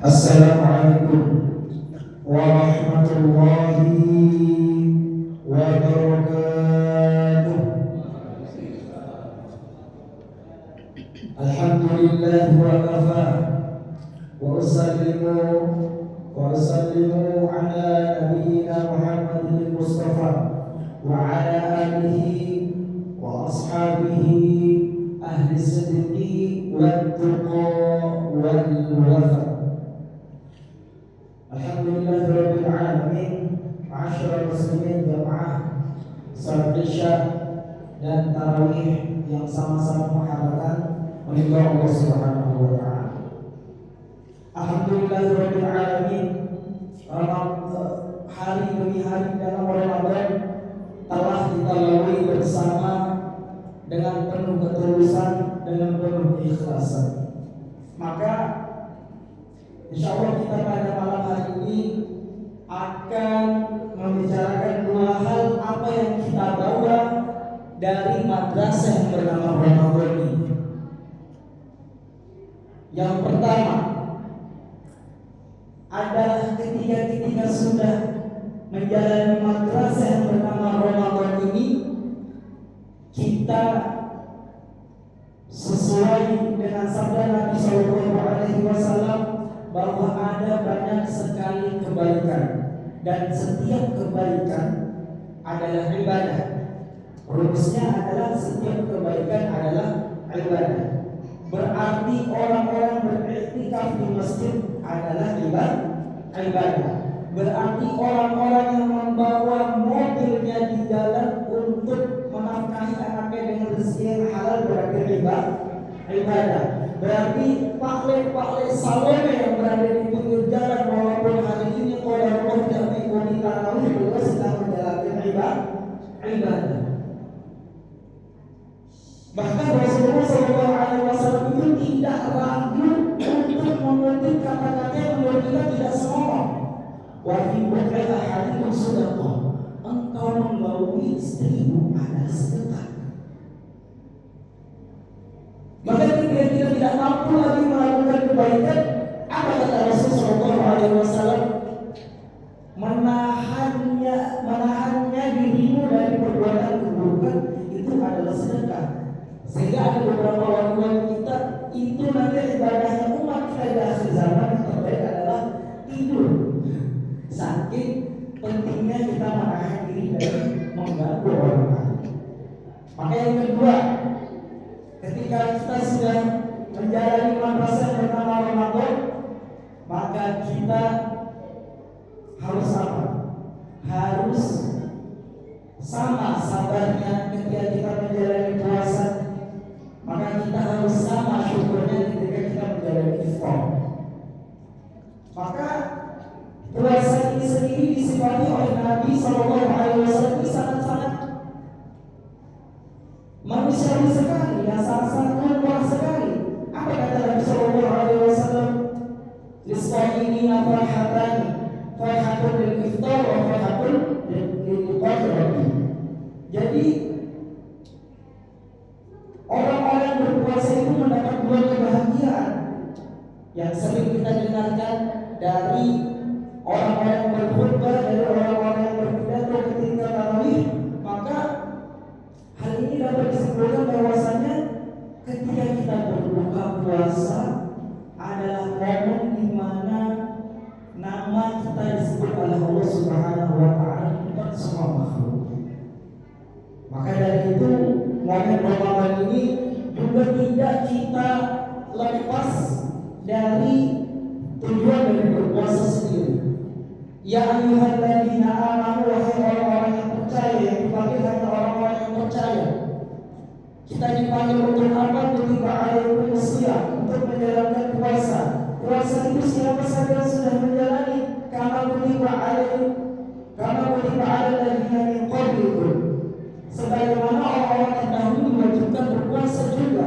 Assalamualaikum warahmatullahi wabarakatuh. Alhamdulillah wa kafa wa usallimu ala nabiyyina Muhammadin Mustafa wa ala alihi wa ashabihi ahli sidqi wa tuqa wal wafa. Alhamdulillahirabbil alamin. Ma'asyiral muslimin jamaah salat Isya dan tarawih yang sama-sama mengharapkan ridha Allah Subhanahu wa taala. Alhamdulillahirabbil alamin. Hari demi hari dalam Ramadan telah kita lalui bersama dengan penuh ketulusan, dengan penuh keikhlasan. Maka insyaallah kita pada malam hari ini akan membicarakan dua hal apa yang kita bawa dari madrasah yang bernama Ramadan ini. Yang pertama adalah ketika kita sudah menjalani madrasah yang bernama Ramadan ini, kita sesuai dengan sabda Nabi SAW bahwa ada banyak sekali kebaikan dan setiap kebaikan adalah ibadah. Rumusnya adalah setiap kebaikan adalah ibadah. Berarti orang-orang beriktikaf di masjid adalah ibadah. Berarti orang-orang yang membawa mobilnya di jalan untuk menafkahi anaknya dengan rezeki yang halal berarti ibadah. Berarti pakle Salome yang berada di pinggir jalan walaupun hari ini qadarullah tidak mengikuti tarawih juga sedang menjalankan ibadah. Bahkan Rasulullah SAW itu tidak ragu untuk mengutip kata-kata yang menurut kita tidak senonoh. Wa fi bukai ahadikum shadaqah. Engkau membaui istrimu adalah sedekah. Maka ketika kita tidak mampu lagi melakukan kebaikan, apa kata Rasulullah SAW? Menahannya dirimu dari perbuatan keburukan itu adalah sedekah. Sehingga ada beberapa wanita kita itu nanti ibadahnya umat kita di akhir zaman yang terbaik adalah tidur. Saking pentingnya kita menahan diri dari mengganggu orang lain. Maka yang kedua, ketika kita sudah menjalani madrasah bernama Ramadan, maka kita harus apa? Harus sama sabarnya ketika kita menjalani puasa. Maka kita harus sama syukurnya ketika kita menjalani iftar. Maka puasa ini sendiri disifati oleh Nabi SAW sangat-sangat manusiawi sekali, yang sangat-sangat luar sekali. Apa kata Nabi SAW? Lisqaimina farhatani, farhatun lil iftar wa farhatun lil qadri. Jadi orang-orang berpuasa itu mendapat dua kebahagiaan yang sering kita dengarkan dari orang-orang yang berkhutbah, dari orang-orang yang berpidato ketika tarawih. Maka hal ini dapat disimpulkan bahwasanya ketika kita berbuka puasa adalah momen di mana nama kita disebut oleh Allah Subhanahu wa taala untuk semua makhluk. Maka dari itu momen Ramadan ini juga tidak kita lepas dari tujuan dari berpuasa sendiri. Ya ayyuhalladzina amanu, wahai orang-orang yang percaya, yang dipanggil hanya orang-orang yang percaya. Kita dipanggil untuk apa? Kutiba alaikumus shiyam, untuk menjalankan puasa. Puasa itu siapa saja sudah menjalani. Kama kutiba alal ladzina min qablikum, sebagaimana orang-orang yang dahulu diwajibkan berpuasa juga.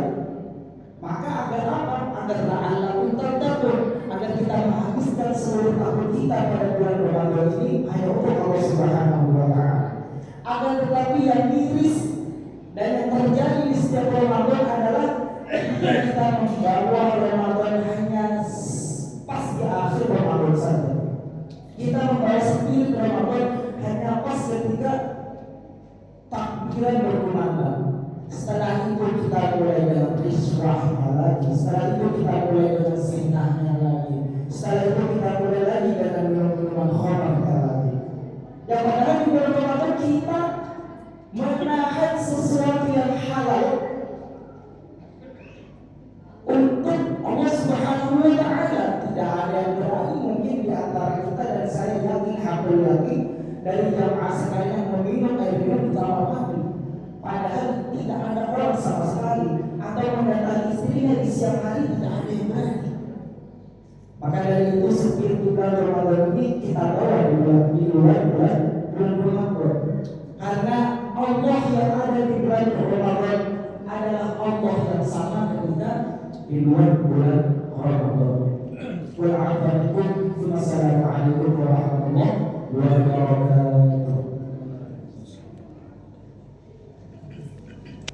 Maka agar apa? Agar la'allakum tattaqun, agar kita menghabiskan seluruh tahun kita pada bulan Ramadan ini hanya untuk Allah Subhanahu wa taala. Agar kita Tetapi yang miris dan yang terjadi di setiap Ramadan adalah kita membawa Ramadan hanya pas di akhir Ramadan saja. Kita membawa spirit Ramadan hanya pas ketika takbiran berkumandang. Setelah itu kita mulai dengan riswahnya lagi. Setelah itu kita mulai dengan sinahnya lagi. Setelah itu kita mulai lagi dengan minuman khamrnya lagi. Yang padahal di bulan Ramadan kita menahan sesuatu yang halal untuk Allah Subhanahu wa Ta'ala. Tidak ada yang berani mungkin di antara kita, dan saya yakin, hampir yakin, dari jamaah sekalian yang meminum air minum di kamar mandi. Padahal tidak ada orang sama sekali, atau mendatangi istrinya di siang hari, tidak ada yang berani. Maka dari itu spirit bulan Ramadan ini kita bawa di luar bulan Ramadan. Karena Allah yang ada di bulan Ramadan adalah Allah yang sama ketika di luar bulan Ramadan. Wassalamualaikum warahmatullahi wabarakatuh.